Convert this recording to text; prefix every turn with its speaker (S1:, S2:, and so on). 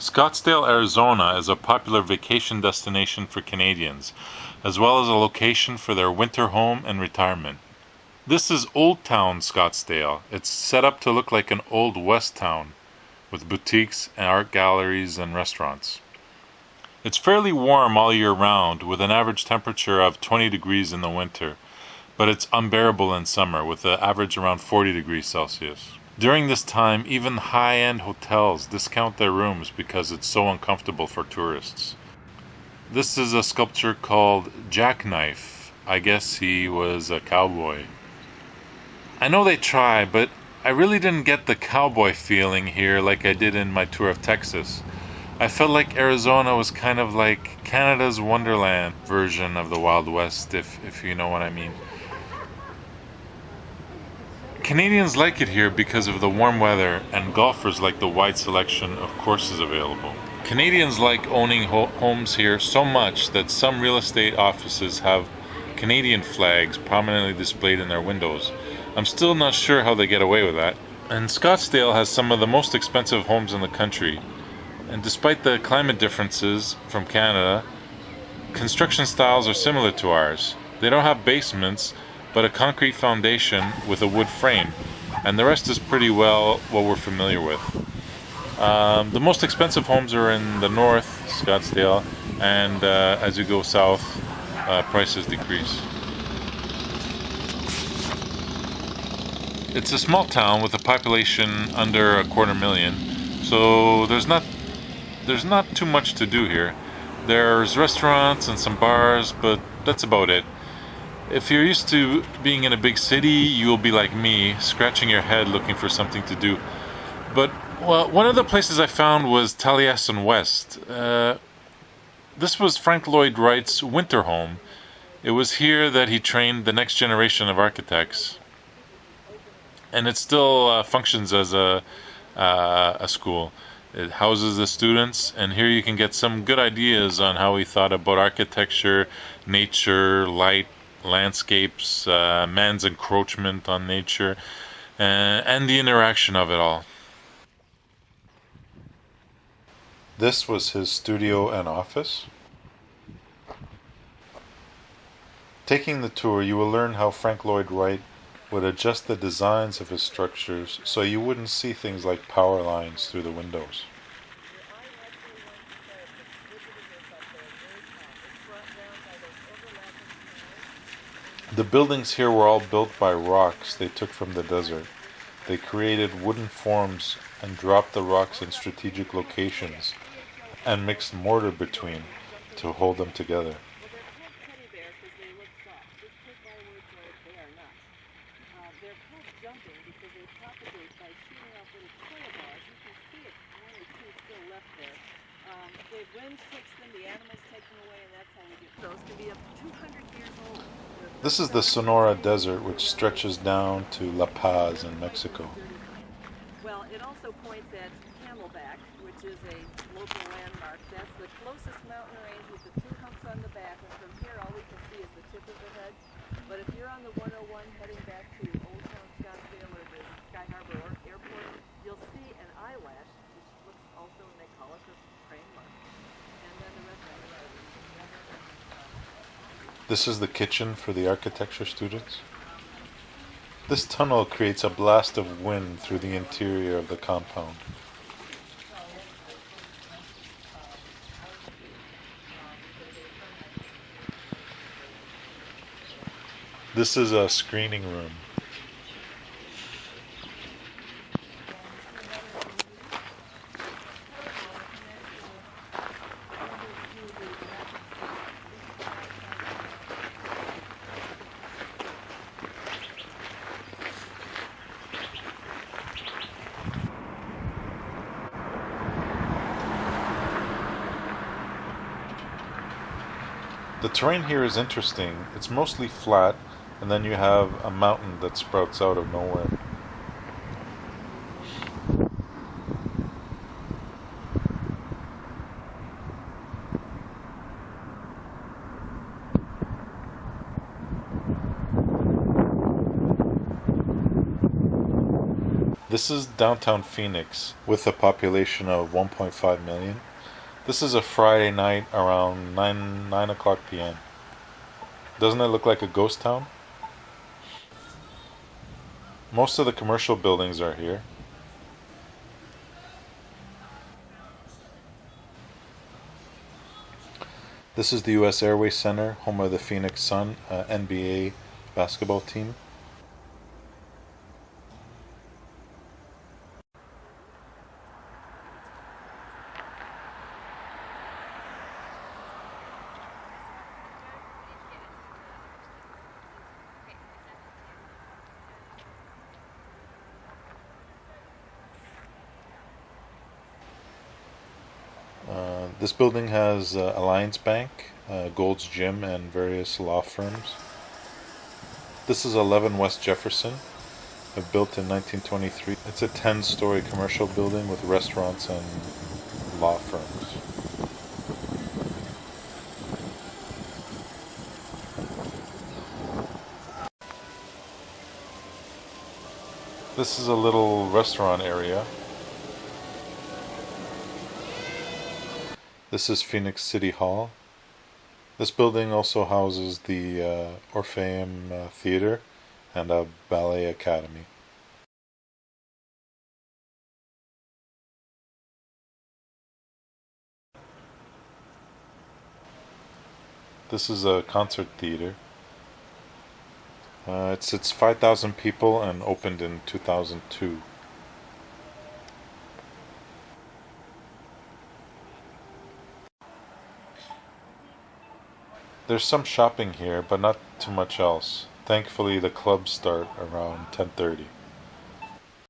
S1: Scottsdale, Arizona is a popular vacation destination for Canadians, as well as a location for their winter home and retirement. This is Old Town Scottsdale. It's set up to look like an old West town, with boutiques and art galleries and restaurants. It's fairly warm all year round, with an average temperature of 20 degrees in the winter, but it's unbearable in summer, with an average around 40 degrees Celsius. During this time, even high-end hotels discount their rooms because it's so uncomfortable for tourists. This is a sculpture called Jackknife. I guess he was a cowboy. I know they try, but I really didn't get the cowboy feeling here like I did in my tour of Texas. I felt like Arizona was kind of like Canada's Wonderland version of the Wild West, if you know what I mean. Canadians like it here because of the warm weather, and golfers like the wide selection of courses available. Canadians like owning homes here so much that some real estate offices have Canadian flags prominently displayed in their windows. I'm still not sure how they get away with that. And Scottsdale has some of the most expensive homes in the country. And despite the climate differences from Canada, construction styles are similar to ours. They don't have basements, but a concrete foundation with a wood frame, and the rest is pretty well what we're familiar with. The most expensive homes are in the north, Scottsdale, and as you go south, prices decrease. It's a small town with a population under 250,000, so there's not too much to do here. There's restaurants and some bars, but that's about it. If you're used to being in a big city, you'll be like me, scratching your head looking for something to do. But, well, one of the places I found was Taliesin West. This was Frank Lloyd Wright's winter home. It was here that he trained the next generation of architects. And it still functions as a school. It houses the students, and here you can get some good ideas on how he thought about architecture, nature, light, landscapes, man's encroachment on nature, and the interaction of it all. This was his studio and office. Taking the tour, you will learn how Frank Lloyd Wright would adjust the designs of his structures so you wouldn't see things like power lines through the windows. The buildings here were all built by rocks they took from the desert. They created wooden forms and dropped the rocks in strategic locations and mixed mortar between to hold them together. This is the Sonora Desert, which stretches down to La Paz in Mexico.
S2: Well, it also points at Camelback, which is a local landmark. That's the closest mountain range with the two humps on the back, and from here all we can see is the tip of the head. But if you're on the 101 heading back to Old Town Scottsdale or the Sky Harbor Airport, you'll see an eyelash, which looks also, they call it the train mark. And then the rest of it.
S1: This is the kitchen for the architecture students. This tunnel creates a blast of wind through the interior of the compound. This is a screening room. The terrain here is interesting. It's mostly flat, and then you have a mountain that sprouts out of nowhere. This is downtown Phoenix with a population of 1.5 million. This is a Friday night around 9 o'clock p.m. Doesn't it look like a ghost town? Most of the commercial buildings are here. This is the U.S. Airways Center, home of the Phoenix Sun NBA basketball team. This building has Alliance Bank, Gold's Gym, and various law firms. This is 11 West Jefferson, built in 1923. It's a 10-story commercial building with restaurants and law firms. This is a little restaurant area. This is Phoenix City Hall. This building also houses the Orpheum Theater and a ballet academy. This is a concert theater. It sits 5,000 people and opened in 2002. There's some shopping here, but not too much else. Thankfully, the clubs start around 10:30.